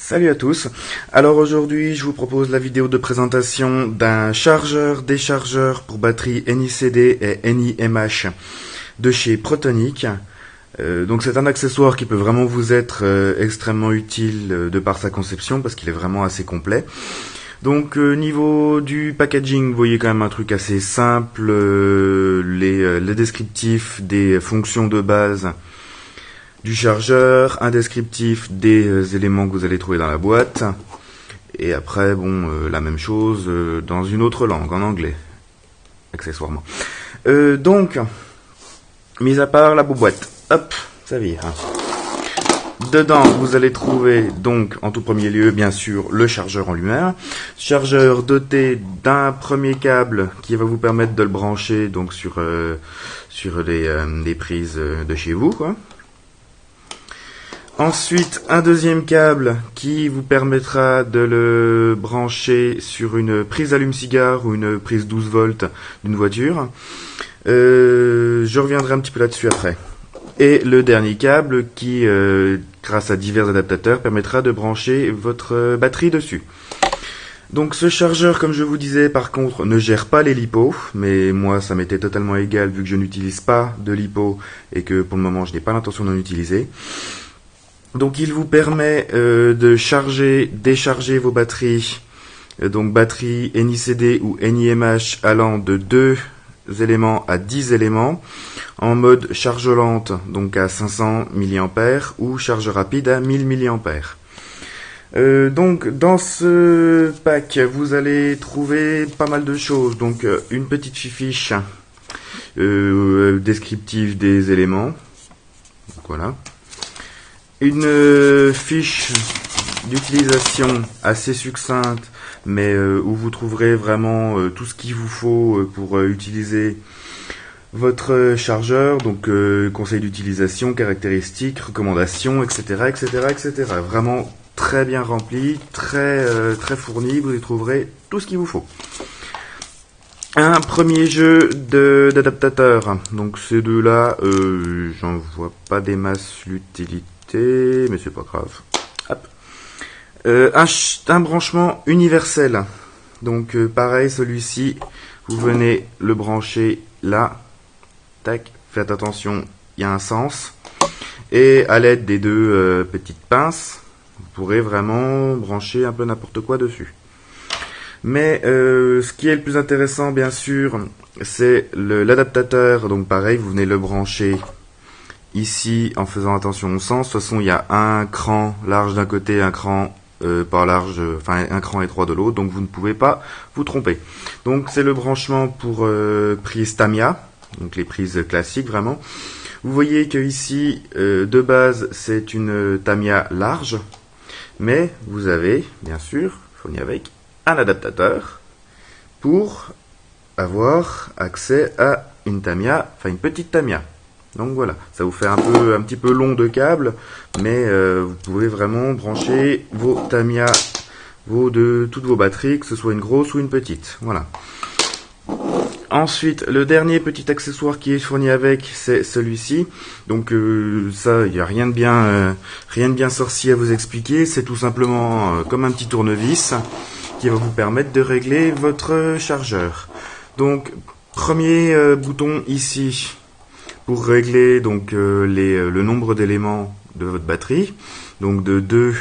Salut à tous. Alors aujourd'hui, je vous propose la vidéo de présentation d'un chargeur-déchargeur pour batterie NICD et NIMH de chez Protonic. Donc c'est un accessoire qui peut vraiment vous être extrêmement utile de par sa conception parce qu'il est vraiment assez complet. Donc niveau du packaging, vous voyez quand même un truc assez simple, les descriptifs des fonctions de base du chargeur, un descriptif des éléments que vous allez trouver dans la boîte, et après la même chose dans une autre langue, en anglais, accessoirement. Donc, mis à part la boîte, hop, ça vire. Dedans, vous allez trouver donc en tout premier lieu, bien sûr, le chargeur en lui-même. Chargeur doté d'un premier câble qui va vous permettre de le brancher donc sur les prises de chez vous, quoi. Ensuite, un deuxième câble qui vous permettra de le brancher sur une prise allume-cigare ou une prise 12 volts d'une voiture. Je reviendrai un petit peu là-dessus après. Et le dernier câble qui, grâce à divers adaptateurs, permettra de brancher votre batterie dessus. Donc ce chargeur, comme je vous disais, par contre, ne gère pas les LiPo, mais moi ça m'était totalement égal vu que je n'utilise pas de LiPo et que pour le moment je n'ai pas l'intention d'en utiliser. Donc il vous permet de charger, décharger vos batteries, donc batterie NICD ou NIMH allant de 2 éléments à 10 éléments, en mode charge lente, donc à 500 mA ou charge rapide à 1000 mA. Donc dans ce pack, vous allez trouver pas mal de choses, donc une petite fiche descriptive des éléments, donc voilà. Une fiche d'utilisation assez succincte, mais où vous trouverez vraiment tout ce qu'il vous faut pour utiliser votre chargeur, donc conseils d'utilisation, caractéristiques, recommandations, etc., etc., etc. Vraiment très bien rempli, très fourni, vous y trouverez tout ce qu'il vous faut. Un premier jeu d'adaptateurs, donc ces deux-là, j'en vois pas des masses l'utilité, mais c'est pas grave. Hop. Un branchement universel. Donc pareil, celui-ci, vous venez le brancher là. Tac, faites attention, il y a un sens. Et à l'aide des deux petites pinces, vous pourrez vraiment brancher un peu n'importe quoi dessus. Mais ce qui est le plus intéressant, bien sûr, c'est l'adaptateur. Donc pareil, vous venez le brancher ici en faisant attention au sens. De toute façon, il y a un cran large d'un côté, un cran pas large, enfin un cran étroit de l'autre, donc vous ne pouvez pas vous tromper. Donc c'est le branchement pour prise Tamiya, donc les prises classiques vraiment. Vous voyez que ici, de base, c'est une Tamiya large, mais vous avez, bien sûr, fourni avec un adaptateur pour avoir accès à une Tamiya, enfin une petite Tamiya. Donc voilà, ça vous fait un petit peu long de câble, mais vous pouvez vraiment brancher vos Tamiya, toutes vos batteries, que ce soit une grosse ou une petite. Voilà. Ensuite, le dernier petit accessoire qui est fourni avec, c'est celui-ci. Donc ça, il n'y a rien de bien sorcier à vous expliquer. C'est tout simplement comme un petit tournevis qui va vous permettre de régler votre chargeur. Donc premier bouton ici pour régler donc le nombre d'éléments de votre batterie. Donc de 2, vous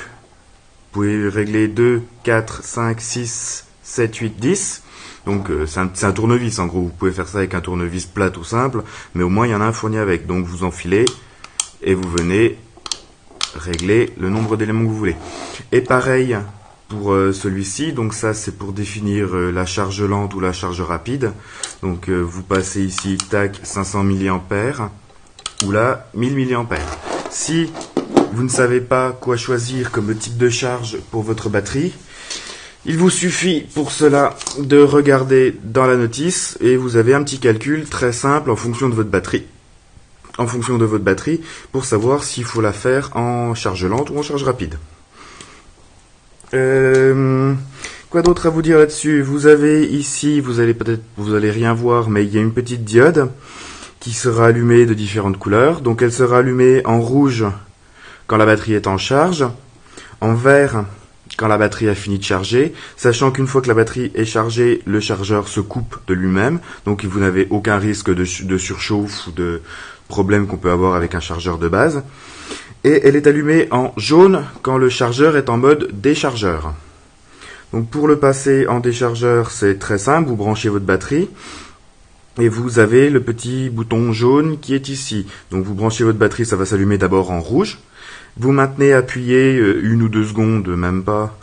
pouvez régler 2, 4, 5, 6, 7, 8, 10. Donc c'est un tournevis en gros, vous pouvez faire ça avec un tournevis plat tout simple, mais au moins il y en a un fourni avec. Donc vous enfilez et vous venez régler le nombre d'éléments que vous voulez. Et pareil pour celui-ci, donc ça c'est pour définir la charge lente ou la charge rapide. Donc vous passez ici, tac, 500 mA ou là 1000 mA. Si vous ne savez pas quoi choisir comme type de charge pour votre batterie, il vous suffit pour cela de regarder dans la notice et vous avez un petit calcul très simple en fonction de votre batterie. Pour savoir s'il faut la faire en charge lente ou en charge rapide. Quoi d'autre à vous dire là-dessus? Vous avez ici, vous allez rien voir, mais il y a une petite diode qui sera allumée de différentes couleurs. Donc elle sera allumée en rouge quand la batterie est en charge, en vert quand la batterie a fini de charger, sachant qu'une fois que la batterie est chargée, le chargeur se coupe de lui-même, donc vous n'avez aucun risque de surchauffe ou de problème qu'on peut avoir avec un chargeur de base. Et elle est allumée en jaune quand le chargeur est en mode déchargeur. Donc pour le passer en déchargeur, c'est très simple, vous branchez votre batterie et vous avez le petit bouton jaune qui est ici. Donc vous branchez votre batterie, ça va s'allumer d'abord en rouge. Vous maintenez appuyé 1 ou 2 secondes, même pas,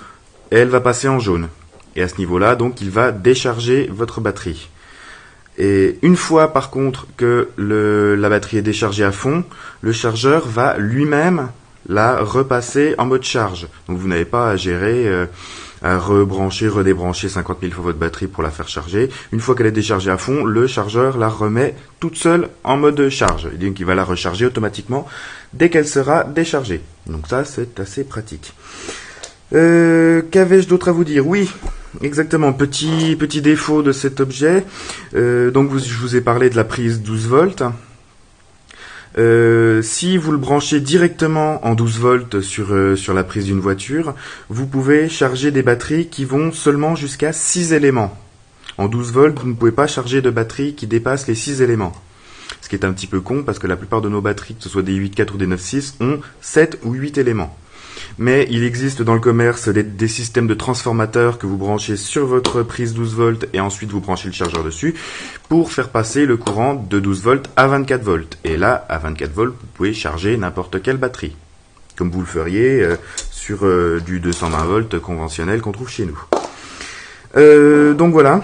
et elle va passer en jaune. Et à ce niveau-là, donc, il va décharger votre batterie. Et une fois, par contre, que la batterie est déchargée à fond, le chargeur va lui-même la repasser en mode charge. Donc, vous n'avez pas à gérer, à rebrancher, redébrancher 50 000 fois votre batterie pour la faire charger. Une fois qu'elle est déchargée à fond, le chargeur la remet toute seule en mode charge. Et donc, il va la recharger automatiquement dès qu'elle sera déchargée. Donc ça, c'est assez pratique. Qu'avais-je d'autre à vous dire? Oui, exactement, petit défaut de cet objet. Donc je vous ai parlé de la prise 12 volts. Si vous le branchez directement en 12 volts sur la prise d'une voiture, vous pouvez charger des batteries qui vont seulement jusqu'à 6 éléments. En 12 volts, vous ne pouvez pas charger de batteries qui dépassent les 6 éléments. Ce qui est un petit peu con parce que la plupart de nos batteries, que ce soit des 8.4 ou des 9.6, ont 7 ou 8 éléments. Mais il existe dans le commerce des systèmes de transformateurs que vous branchez sur votre prise 12 volts et ensuite vous branchez le chargeur dessus pour faire passer le courant de 12 volts à 24 volts. Et là, à 24 volts, vous pouvez charger n'importe quelle batterie, comme vous le feriez sur du 220 volts conventionnel qu'on trouve chez nous. Donc voilà.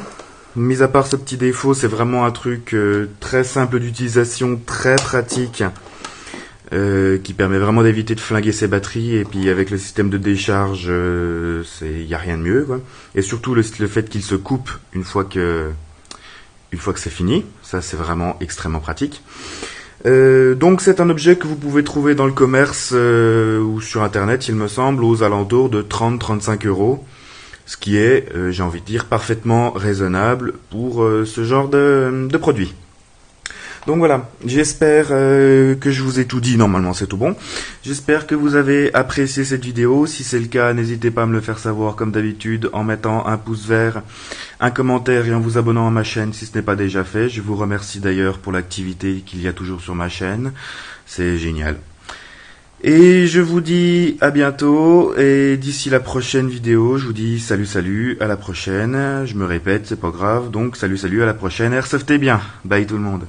Mis à part ce petit défaut, c'est vraiment un truc très simple d'utilisation, très pratique, qui permet vraiment d'éviter de flinguer ses batteries. Et puis avec le système de décharge, il n'y a rien de mieux, quoi. Et surtout le fait qu'il se coupe une fois que c'est fini, ça c'est vraiment extrêmement pratique. Donc c'est un objet que vous pouvez trouver dans le commerce ou sur internet, il me semble, aux alentours de 30-35 €. Ce qui est, j'ai envie de dire, parfaitement raisonnable pour ce genre de produit. Donc voilà, j'espère que je vous ai tout dit, normalement c'est tout bon. J'espère que vous avez apprécié cette vidéo. Si c'est le cas, n'hésitez pas à me le faire savoir comme d'habitude en mettant un pouce vert, un commentaire et en vous abonnant à ma chaîne si ce n'est pas déjà fait. Je vous remercie d'ailleurs pour l'activité qu'il y a toujours sur ma chaîne. C'est génial. Et je vous dis à bientôt, et d'ici la prochaine vidéo, je vous dis salut, à la prochaine. Je me répète, c'est pas grave, donc salut, à la prochaine. Airsoftez bien. Bye tout le monde.